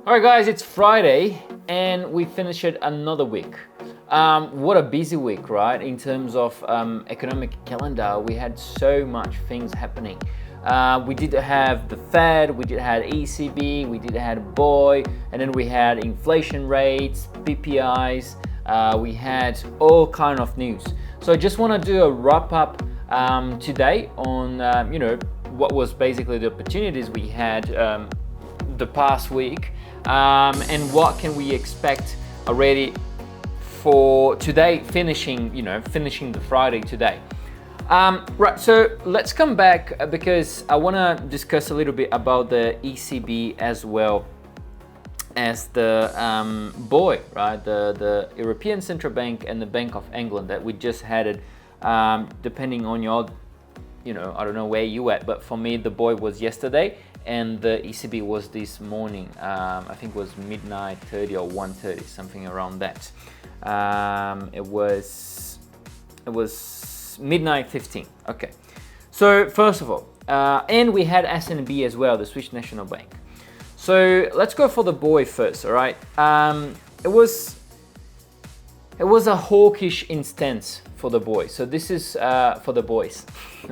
Alright guys, it's Friday and we finished another week. What a busy week, right? In terms of economic calendar, we had so much things happening. We did have the Fed, we did have ECB, we did have BOI, and then we had inflation rates, PPIs, we had all kind of news. So I just want to do a wrap up today on what was basically the opportunities we had the past week. And what can we expect already for today, finishing the Friday today. Right, so let's come back because I want to discuss a little bit about the ECB as well as the BOI, right? The European Central Bank and the Bank of England that we just had it, depending on your, I don't know where you at, but for me the BOI was yesterday and the ECB was this morning. I think it was midnight 30 or 1:30, something around that. It was midnight 15. Okay. So first of all, and we had SNB as well, the Swiss National Bank. So let's go for the BOI first. All right. It was a hawkish instance for the BOI. So this is for the boys,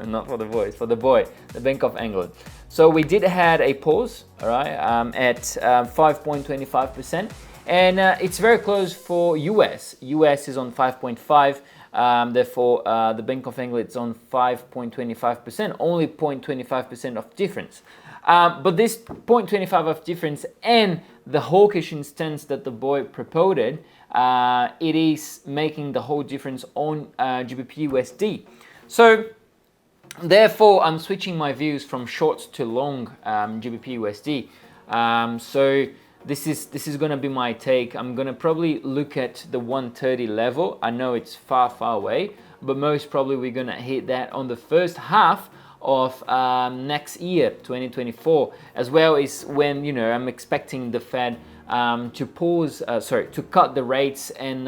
not for the boys, for the BOI, the Bank of England. So we did had a pause, all right, at 5.25%, and it's very close for US. US is on 5.5. Therefore, the Bank of England is on 5.25%, only 0.25% of difference. But this 0.25 of difference and the hawkish instance that the BOI proposed, it is making the whole difference on GBP USD. So therefore, I'm switching my views from short to long GBP USD. So this is going to be my take. I'm going to probably look at the 130 level. I know it's far away, but most probably we're going to hit that on the first half of next year, 2024, as well as when I'm expecting the Fed to to cut the rates and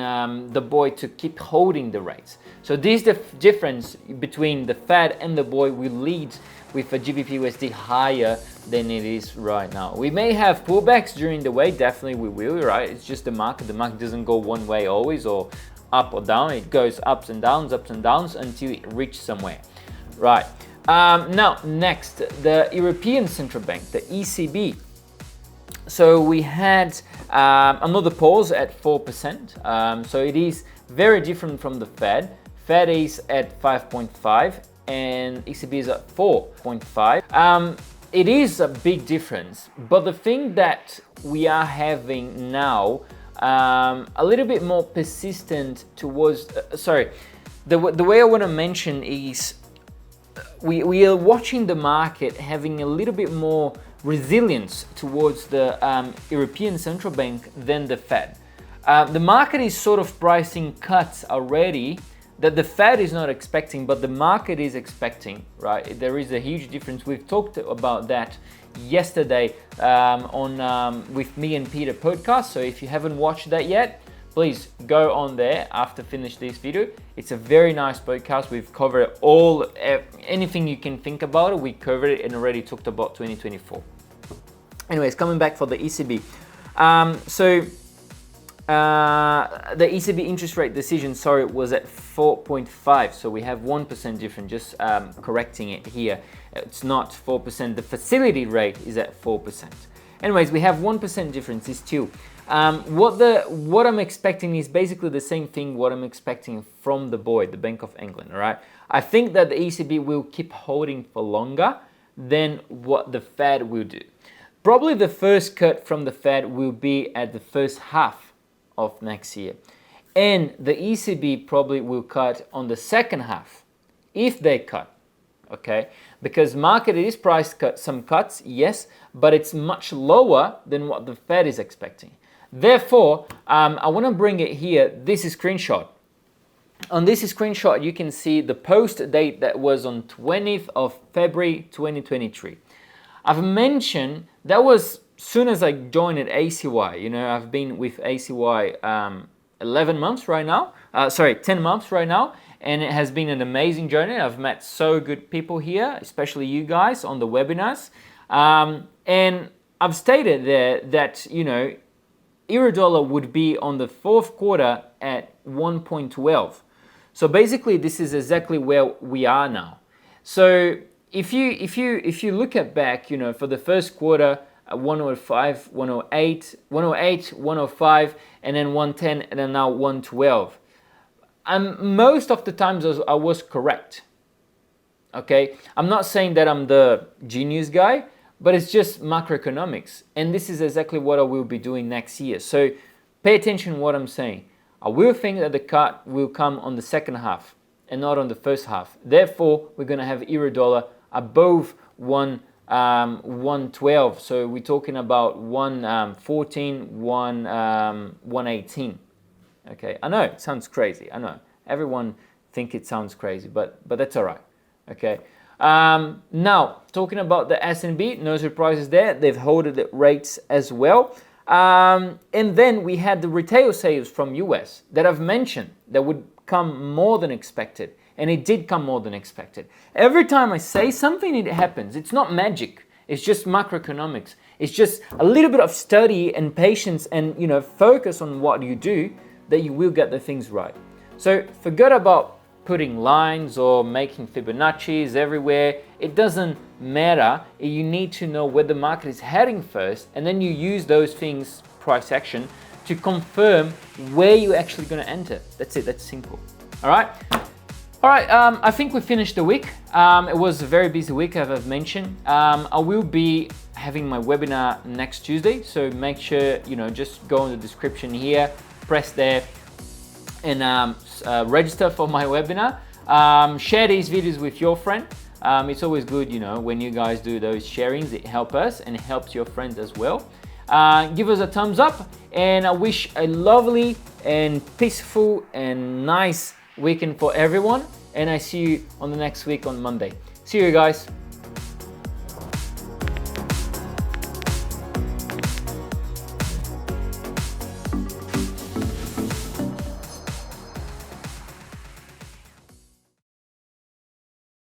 the BOI to keep holding the rates. So this difference between the Fed and the BOI will lead with a GBP USD higher than it is right now. We may have pullbacks during the way, definitely we will, right? It's just the market. The market doesn't go one way always, or up or down. It goes ups and downs until it reaches somewhere, right? Now, next, the European Central Bank, the ECB. So we had another pause at 4%. So it is very different from the Fed. Fed is at 5.5 and ECB is at 4.5. It is a big difference, but the thing that we are having now, a little bit more persistent towards, the way I want to mention is we are watching the market having a little bit more resilience towards the European Central Bank than the Fed. The market is sort of pricing cuts already that the Fed is not expecting, but the market is expecting, right? There is a huge difference. We've talked about that yesterday on with me and Peter podcast. So if you haven't watched that yet, please go on there after finish this video. It's a very nice podcast. We've covered anything you can think about it. We covered it and already talked about 2024. Anyways, coming back for the ECB. The ECB interest rate decision, was at 4.5. So we have 1% difference, just correcting it here. It's not 4%. The facility rate is at 4%. Anyways, we have 1% difference, is 2. What I'm expecting is basically the same thing what I'm expecting from the BOI, the Bank of England, all right? I think that the ECB will keep holding for longer than what the Fed will do. Probably the first cut from the Fed will be at the first half of next year. And the ECB probably will cut on the second half, if they cut, okay? Because market is priced some cuts, yes, but it's much lower than what the Fed is expecting. Therefore, I want to bring it here. This is screenshot. On this screenshot, you can see the post date that was on 20th of February 2023. I've mentioned that was soon as I joined at ACY. I've been with ACY 11 months right now. 10 months right now. And it has been an amazing journey. I've met so good people here, especially you guys on the webinars. And I've stated there that, you know, euro dollar would be on the fourth quarter at 1.12. So basically this is exactly where we are now. So if you look at back, you know, for the first quarter, 105, 108, 108, 105, and then 110, and then now 112. Most of the times I was correct. Okay, I'm not saying that I'm the genius guy, but it's just macroeconomics, and this is exactly what I will be doing next year. So pay attention to what I'm saying. I will think that the cut will come on the second half and not on the first half. Therefore, we're going to have euro dollar above 112. So we're talking about 114, 118. Okay, I know it sounds crazy. I know everyone think it sounds crazy, but that's all right. Okay. Now talking about the S&P, no surprises there. They've held the rates as well. And then we had the retail sales from US that I've mentioned that would come more than expected, and it did come more than expected. Every time I say something, it happens. It's not magic. It's just macroeconomics. It's just a little bit of study and patience and, you know, focus on what you do, that you will get the things right. So forget about putting lines or making Fibonacci's everywhere. It doesn't matter. You need to know where the market is heading first, and then you use those things, price action, to confirm where you're actually going to enter. That's it. That's simple. All right. All right. I think we finished the week. It was a very busy week, as I've mentioned. I will be having my webinar next Tuesday, so make sure, you know, just go in the description here, press there, and register for my webinar. Share these videos with your friend. It's always good, you know, when you guys do those sharings. It helps us and it helps your friends as well. Give us a thumbs up, and I wish a lovely and peaceful and nice weekend for everyone. And I see you on the next week on Monday. See you guys.